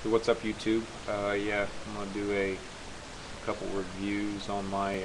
Hey, what's up, YouTube? Yeah, I'm gonna do a couple reviews on my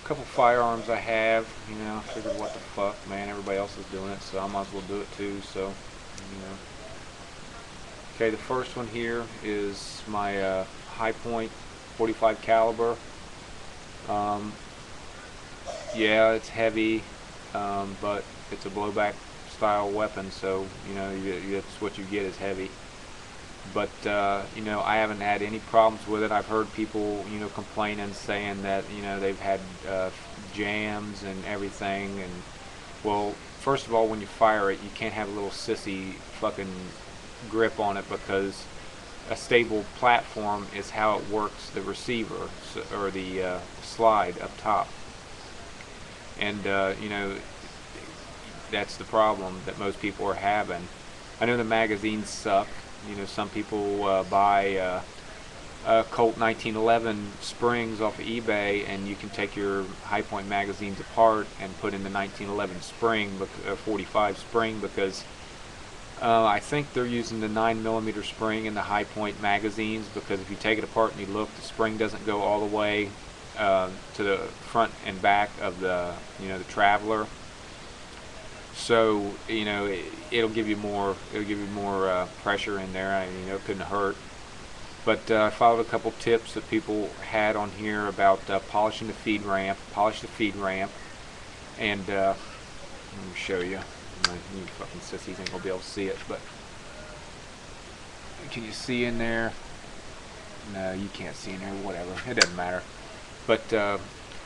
couple firearms I have. I figured what the fuck, man, everybody else is doing it, so I might as well do it too. Okay, the first one here is my High Point 45 caliber. Um, yeah, it's heavy, but it's a blowback style weapon, so that's what you get is heavy. But I haven't had any problems with it. I've heard people complaining, saying that they've had jams and everything. And well, first of all, when you fire it, you can't have a little sissy fucking grip on it, because a stable platform is how it works the receiver, or the slide up top. And that's the problem that most people are having. I know the magazines suck. Some people buy Colt 1911 springs off of eBay, and you can take your High Point magazines apart and put in the 1911 spring, 45 spring, because I think they're using the 9mm spring in the High Point magazines, because if you take it apart and you look, the spring doesn't go all the way to the front and back of the Traveler. So it'll give you more. It'll give you more pressure in there. It couldn't hurt. But I followed a couple tips that people had on here about polishing the feed ramp. Polish the feed ramp, and let me show you. You fucking sissies ain't gonna be able to see it, but can you see in there? No, you can't see in there. Whatever, it doesn't matter. But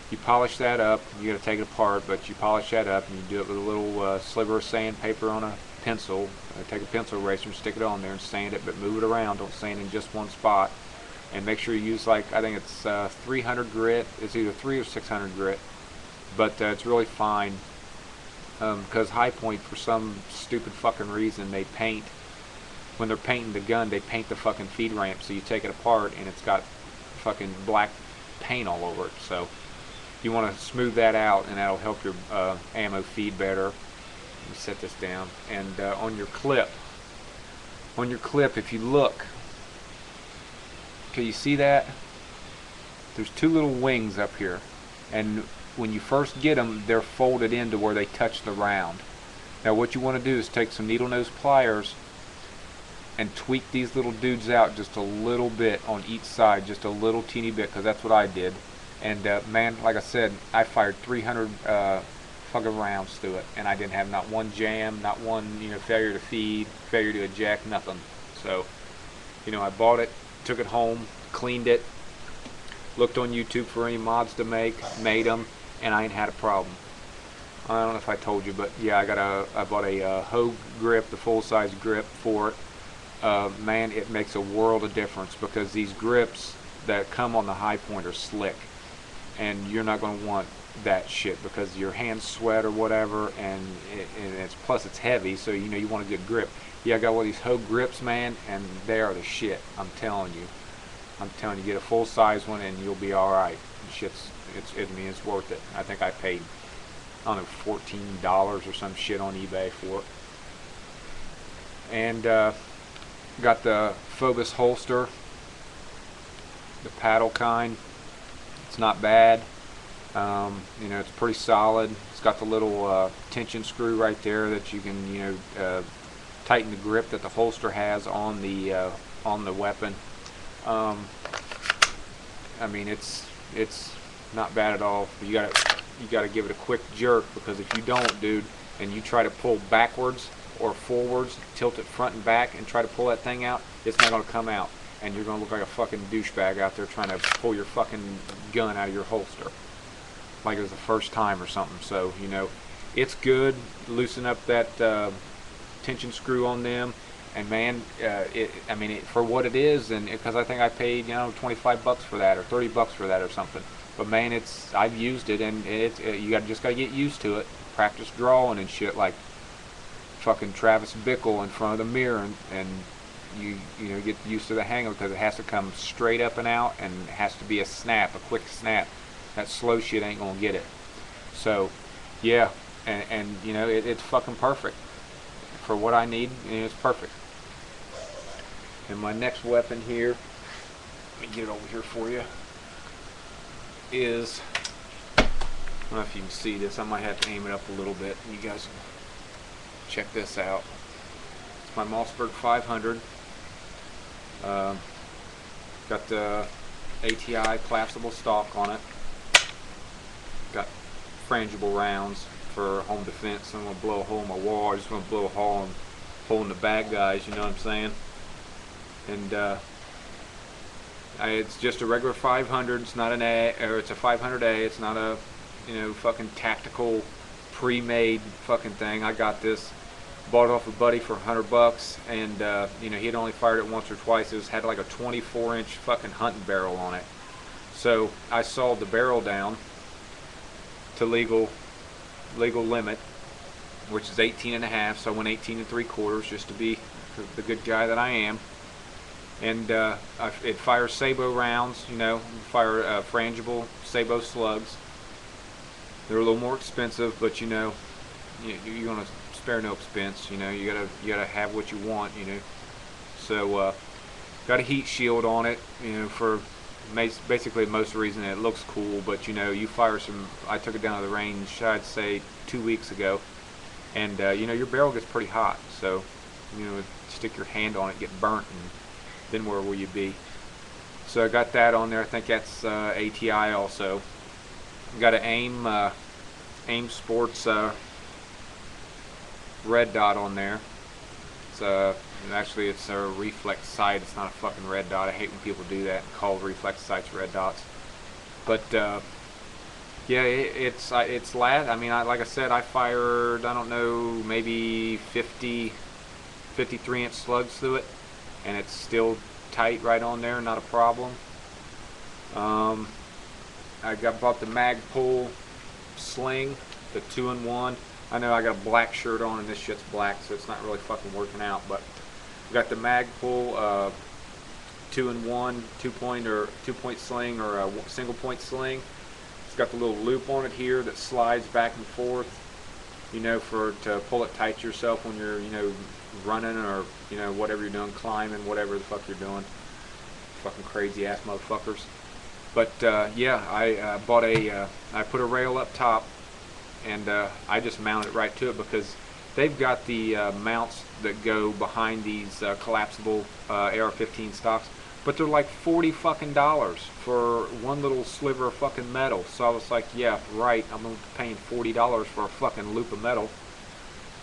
you polish that up. You got to take it apart, but you polish that up, and you do it with a little sliver of sandpaper on a pencil. Take a pencil eraser and stick it on there and sand it, but move it around. Don't sand in just one spot. And make sure you use, like, I think it's 300 grit. It's either 3 or 600 grit, but it's really fine. Because High Point, for some stupid fucking reason, they paint, when they're painting the gun, they paint the fucking feed ramp. So you take it apart and it's got fucking black paint all over it. So you want to smooth that out, and that'll help your ammo feed better. Let me set this down. And on your clip, if you look, can you see that? There's two little wings up here, and when you first get them, they're folded into where they touch the round. Now what you want to do is take some needle nose pliers and tweak these little dudes out just a little bit on each side, just a little teeny bit, because that's what I did. And man, like I said, I fired 300 fucking rounds through it, and I didn't have not one jam, not one failure to feed, failure to eject, nothing. So I bought it, took it home, cleaned it, looked on YouTube for any mods to make, made them, and I ain't had a problem. I don't know if I told you, but yeah, I bought a Hogue grip, the full size grip for it. Man, it makes a world of difference, because these grips that come on the High Point are slick, and you're not going to want that shit, because your hands sweat or whatever, and it's plus it's heavy, so you want a good grip. Yeah, I got one of these Hogue grips, man, and they are the shit. I'm telling you, get a full size one and you'll be all right. It's worth it. I think I paid, I don't know, $14 or some shit on eBay for it. And got the Fobus holster, the paddle kind. It's not bad. It's pretty solid. It's got the little tension screw right there that you can tighten the grip that the holster has on the weapon. I mean, it's not bad at all. But you gotta give it a quick jerk, because if you don't, dude, and you try to pull backwards or forwards, tilt it front and back, and try to pull that thing out, it's not gonna come out, and you're gonna look like a fucking douchebag out there trying to pull your fucking gun out of your holster, like it was the first time or something. So it's good. Loosen up that tension screw on them. And man, for what it is, and because I think I paid 25 bucks for that, or 30 bucks for that, or something. But man, I've used it, and you just gotta get used to it. Practice drawing and shit, like fucking Travis Bickle in front of the mirror, and you get used to the hang of it, because it has to come straight up and out, and it has to be a quick snap. That slow shit ain't gonna get it. So yeah, and it's fucking perfect for what I need. It's perfect. And my next weapon here, let me get it over here for you, is, I don't know if you can see this, I might have to aim it up a little bit, and you guys can check this out. It's my Mossberg 500. Got the ATI collapsible stock on it. Got frangible rounds for home defense. I'm going to blow a hole in my wall. I just want to blow a hole in the bad guys, you know what I'm saying? And it's just a regular 500. It's not an A, or it's a 500A. It's not a, fucking tactical pre-made fucking thing. I got this, bought it off a buddy for $100, and he had only fired it once or twice. It had like a 24-inch fucking hunting barrel on it. So I sawed the barrel down to legal limit, which is 18.5. So I went 18 3/4 just to be the good guy that I am. And it fires sabot rounds, fire frangible sabot slugs. They're a little more expensive, but you're gonna spare no expense. You gotta have what you want. So got a heat shield on it. For basically most reason it looks cool, but you fire some. I took it down to the range, I'd say 2 weeks ago, and your barrel gets pretty hot. So stick your hand on it, get burnt, and then where will you be? So I got that on there. I think that's ATI also. Got an AIM Sports red dot on there. It's actually it's a reflex sight. It's not a fucking red dot. I hate when people do that and call reflex sights red dots. But yeah, it's last. I mean, like I said, I fired, I don't know, maybe 53-inch slugs through it, and it's still tight right on there, not a problem. I bought the Magpul sling, the 2-in-1. I know I got a black shirt on and this shit's black, so it's not really fucking working out, but I got the Magpul 2-in-1 two-point sling, or a single point sling. It's got the little loop on it here that slides back and forth, to pull it tight to yourself when you're, running, or whatever you're doing, climbing, whatever the fuck you're doing. Fucking crazy ass motherfuckers. But yeah, I bought I put a rail up top, and I just mounted right to it, because they've got the mounts that go behind these collapsible AR-15 stocks, but they're like $40 fucking for one little sliver of fucking metal. So I was like, yeah, right, I'm gonna be paying $40 for a fucking loop of metal.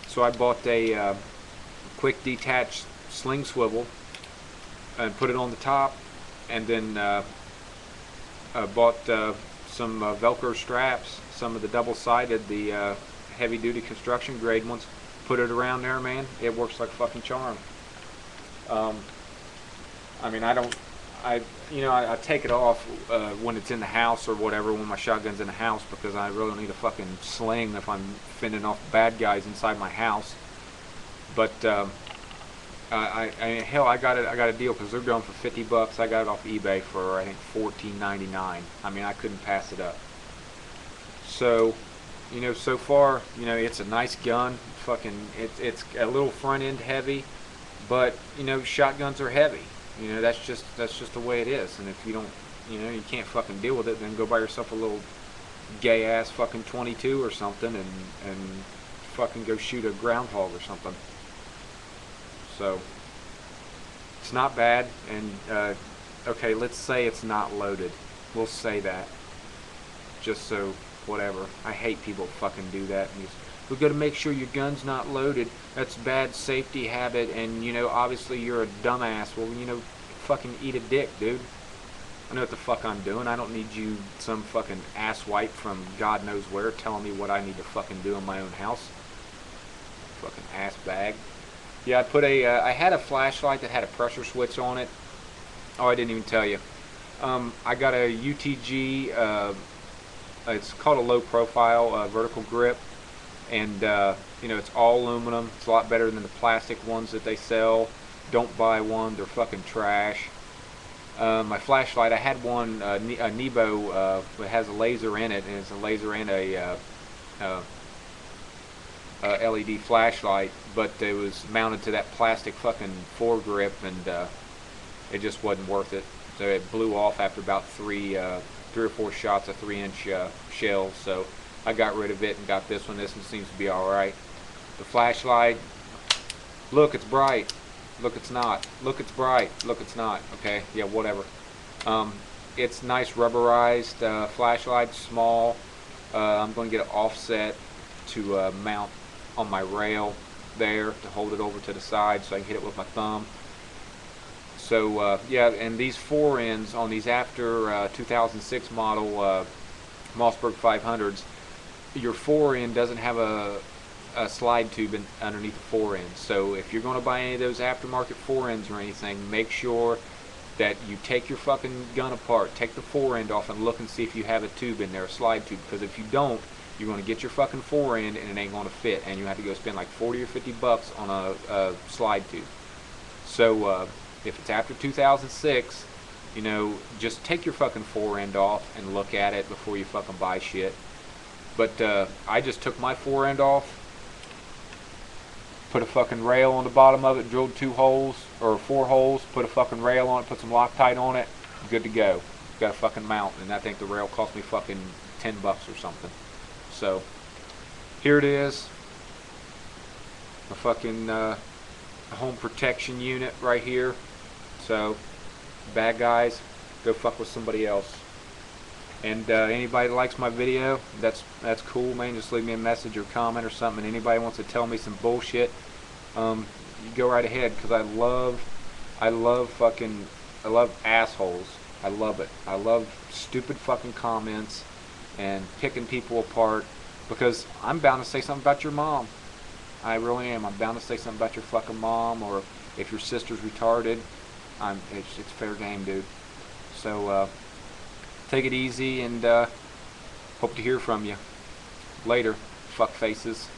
So I bought a quick detached sling swivel and put it on the top, and then bought some Velcro straps, some of the double-sided, the heavy-duty construction grade ones. Put it around there, man. It works like a fucking charm. I mean, I take it off when it's in the house or whatever, when my shotgun's in the house, because I really don't need a fucking sling if I'm fending off bad guys inside my house. But hell, I got a deal, because they're going for $50. I got it off eBay for, I think, $14.99. I mean, I couldn't pass it up. So, so far, it's a nice gun. Fucking, it's a little front end heavy, but shotguns are heavy. That's just the way it is. And if you don't, you can't fucking deal with it, then go buy yourself a little gay ass fucking 22 or something, and fucking go shoot a groundhog or something. So it's not bad. And okay, let's say it's not loaded. We'll say that, just so whatever. I hate people fucking do that. And we've got to make sure your gun's not loaded. That's bad safety habit, and obviously you're a dumbass. Well, fucking eat a dick, dude. I know what the fuck I'm doing. I don't need you, some fucking asswipe from God knows where, telling me what I need to fucking do in my own house. Fucking ass bag. Yeah, I had a flashlight that had a pressure switch on it. Oh, I didn't even tell you. I got a UTG, it's called a low profile vertical grip, and it's all aluminum. It's a lot better than the plastic ones that they sell. Don't buy one, they're fucking trash. My flashlight, I had one, a Nebo, that has a laser in it, and it's a laser and a LED flashlight, but it was mounted to that plastic fucking foregrip, and it just wasn't worth it. So it blew off after about three or four shots of 3-inch shells. So I got rid of it and got this one. This one seems to be all right. The flashlight, look, it's bright. Look, it's not. Look, it's bright. Look, it's not. Okay, yeah, whatever. It's nice rubberized flashlight, small. I'm going to get an offset to mount on my rail there to hold it over to the side so I can hit it with my thumb. So yeah, and these fore ends on these after 2006 model Mossberg 500s, your fore end doesn't have a slide tube underneath the fore end. So if you're going to buy any of those aftermarket fore ends or anything, make sure that you take your fucking gun apart, take the fore end off, and look and see if you have a tube in there, a slide tube. Because if you don't, you're going to get your fucking fore end and it ain't going to fit, and you have to go spend like 40 or 50 bucks on a slide tube. So if it's after 2006, you know, just take your fucking fore end off and look at it before you fucking buy shit. But I just took my fore end off, put a fucking rail on the bottom of it, drilled 2 holes or 4 holes, put a fucking rail on it, put some Loctite on it, good to go. Got a fucking mount, and I think the rail cost me fucking 10 bucks or something. So here it is, a fucking home protection unit right here. So bad guys, go fuck with somebody else. And anybody that likes my video, that's cool, man. Just leave me a message or comment or something. And anybody wants to tell me some bullshit, you go right ahead, because I love assholes. I love it. I love stupid fucking comments and picking people apart, because I'm bound to say something about your mom. I really am. I'm bound to say something about your fucking mom, or if your sister's retarded, it's fair game, dude. So take it easy, and hope to hear from you later, fuck faces.